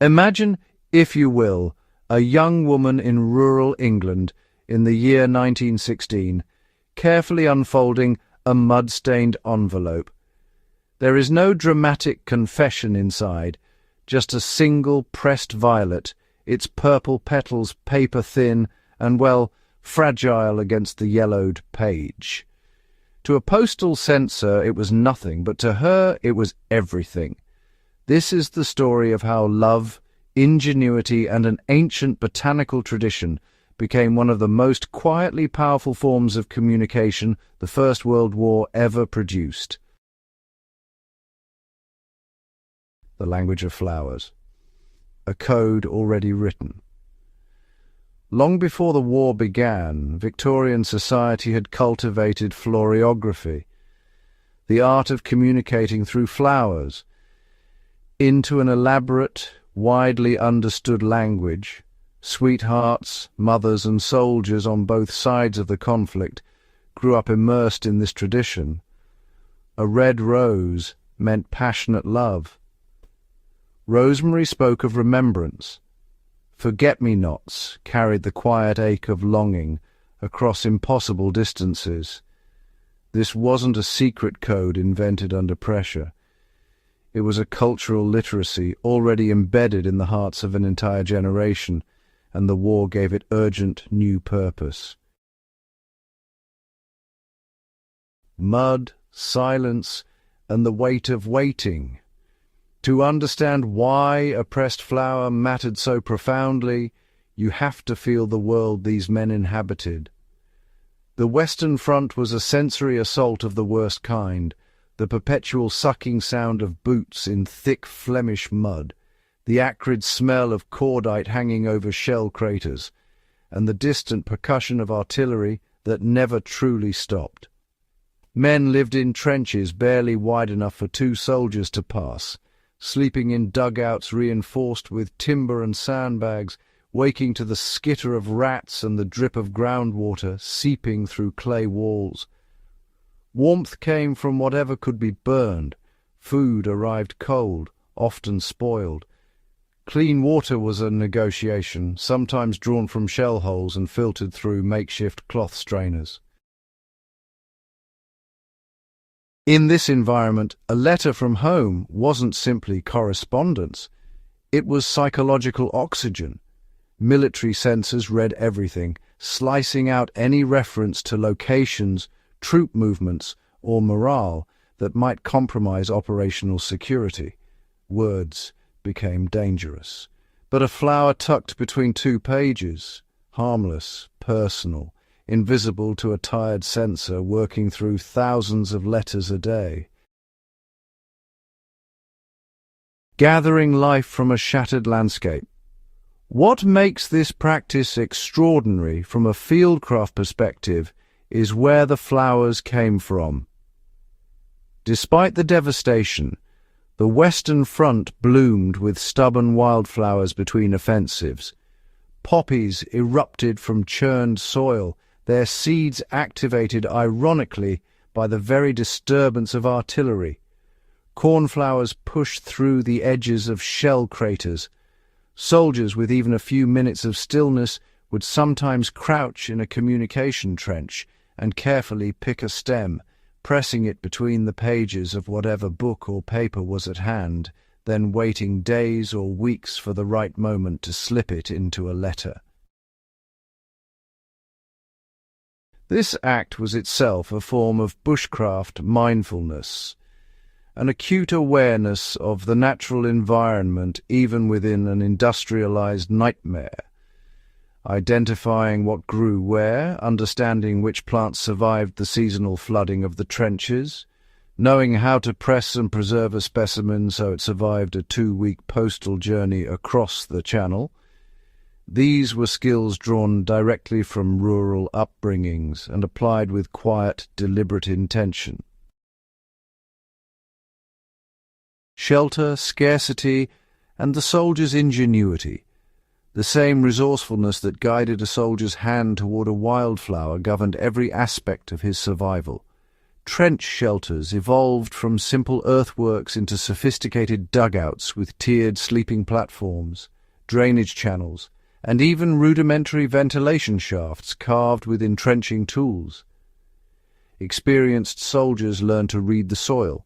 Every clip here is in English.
Imagine, if you will, a young woman in rural England in the year 1916, carefully unfolding a mud-stained envelope. There is no dramatic confession inside, just a single pressed violet, its purple petals paper-thin and, well, fragile against the yellowed page. To a postal censor it was nothing, but to her it was everything. This is the story of how love, ingenuity, and an ancient botanical tradition became one of the most quietly powerful forms of communication the First World War ever produced. The language of flowers. A code already written. Long before the war began, Victorian society had cultivated floriography, the art of communicating through flowers, into an elaborate, widely understood language. Sweethearts, mothers, and soldiers on both sides of the conflict grew up immersed in this tradition. A red rose meant passionate love. Rosemary spoke of remembrance. Forget-me-nots carried the quiet ache of longing across impossible distances. This wasn't a secret code invented under pressure. It was a cultural literacy already embedded in the hearts of an entire generation, and the war gave it urgent new purpose. Mud, silence, and the weight of waiting. To understand why a pressed flower mattered so profoundly, you have to feel the world these men inhabited. The Western Front was a sensory assault of the worst kind, the perpetual sucking sound of boots in thick Flemish mud, the acrid smell of cordite hanging over shell craters, and the distant percussion of artillery that never truly stopped. Men lived in trenches barely wide enough for two soldiers to pass, sleeping in dugouts reinforced with timber and sandbags, waking to the skitter of rats and the drip of groundwater seeping through clay walls. Warmth came from whatever could be burned. Food arrived cold, often spoiled. Clean water was a negotiation, sometimes drawn from shell holes and filtered through makeshift cloth strainers. In this environment, a letter from home wasn't simply correspondence. It was psychological oxygen. Military censors read everything, slicing out any reference to locations, troop movements, or morale that might compromise operational security. Words became dangerous. But a flower tucked between two pages, harmless, personal, invisible to a tired censor working through thousands of letters a day. Gathering life from a shattered landscape. What makes this practice extraordinary from a fieldcraft perspective is where the flowers came from. Despite the devastation, the Western Front bloomed with stubborn wildflowers between offensives. Poppies erupted from churned soil, their seeds activated ironically by the very disturbance of artillery. Cornflowers pushed through the edges of shell craters. Soldiers with even a few minutes of stillness would sometimes crouch in a communication trench and carefully pick a stem, pressing it between the pages of whatever book or paper was at hand, then waiting days or weeks for the right moment to slip it into a letter. This act was itself a form of bushcraft mindfulness, an acute awareness of the natural environment even within an industrialized nightmare, identifying what grew where, understanding which plants survived the seasonal flooding of the trenches, knowing how to press and preserve a specimen so it survived a 2-week postal journey across the Channel. These were skills drawn directly from rural upbringings and applied with quiet, deliberate intention. Shelter, scarcity, and the soldier's ingenuity. The same resourcefulness that guided a soldier's hand toward a wildflower governed every aspect of his survival. Trench shelters evolved from simple earthworks into sophisticated dugouts with tiered sleeping platforms, drainage channels, and even rudimentary ventilation shafts carved with entrenching tools. Experienced soldiers learned to read the soil.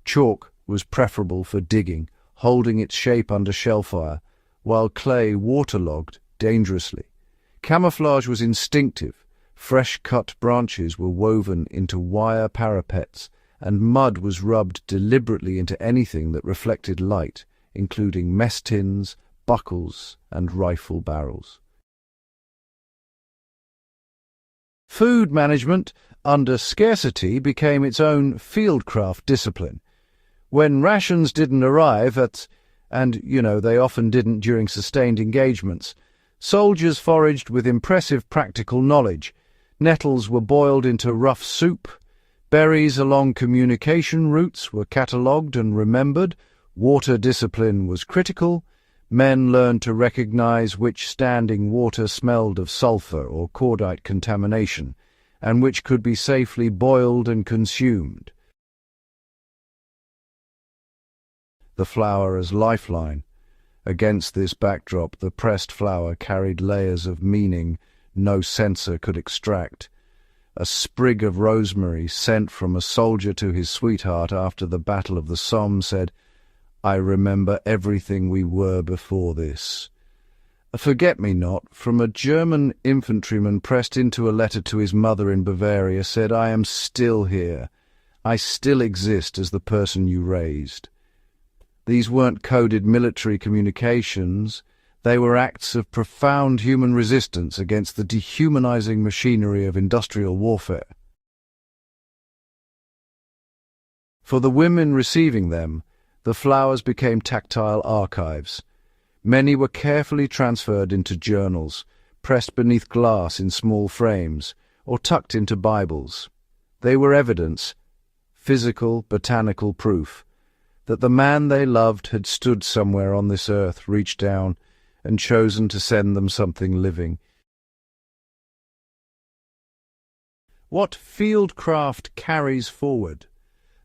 Chalk was preferable for digging, holding its shape under shellfire, while clay waterlogged dangerously. Camouflage was instinctive. Fresh-cut branches were woven into wire parapets, and mud was rubbed deliberately into anything that reflected light, including mess tins, buckles, and rifle barrels. Food management, under scarcity, became its own fieldcraft discipline. When rations didn't arrive and they often didn't during sustained engagements, soldiers foraged with impressive practical knowledge. Nettles were boiled into rough soup, berries along communication routes were catalogued and remembered, water discipline was critical, men learned to recognize which standing water smelled of sulfur or cordite contamination, and which could be safely boiled and consumed. The flower as lifeline. Against this backdrop, the pressed flower carried layers of meaning no censor could extract. A sprig of rosemary sent from a soldier to his sweetheart after the Battle of the Somme said, "I remember everything we were before this." A forget-me-not from a German infantryman pressed into a letter to his mother in Bavaria said, "I am still here. I still exist as the person you raised." These weren't coded military communications. They were acts of profound human resistance against the dehumanizing machinery of industrial warfare. For the women receiving them, the flowers became tactile archives. Many were carefully transferred into journals, pressed beneath glass in small frames, or tucked into Bibles. They were evidence, physical, botanical proof, that the man they loved had stood somewhere on this earth, reached down, and chosen to send them something living. What fieldcraft carries forward?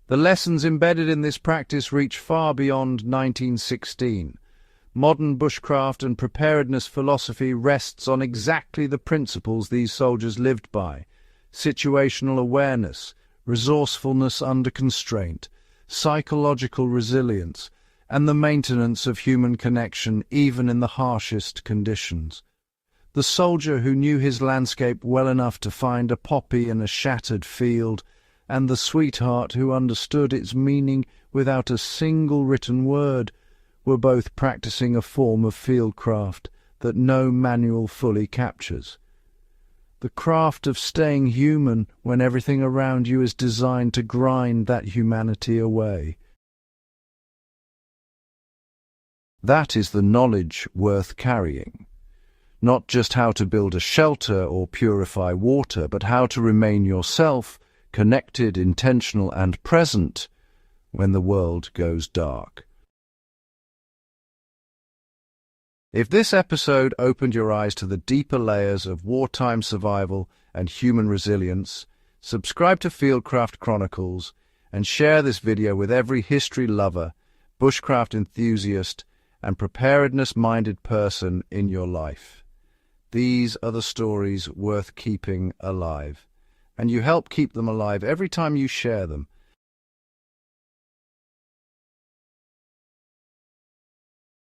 The lessons embedded in this practice reach far beyond 1916. Modern bushcraft and preparedness philosophy rests on exactly the principles these soldiers lived by: situational awareness, resourcefulness under constraint, psychological resilience, and the maintenance of human connection even in the harshest conditions. The soldier who knew his landscape well enough to find a poppy in a shattered field, and the sweetheart who understood its meaning without a single written word, were both practicing a form of fieldcraft that no manual fully captures. The craft of staying human when everything around you is designed to grind that humanity away. That is the knowledge worth carrying. Not just how to build a shelter or purify water, but how to remain yourself, connected, intentional, and present when the world goes dark. If this episode opened your eyes to the deeper layers of wartime survival and human resilience, subscribe to Fieldcraft Chronicles and share this video with every history lover, bushcraft enthusiast, and preparedness-minded person in your life. These are the stories worth keeping alive, and you help keep them alive every time you share them.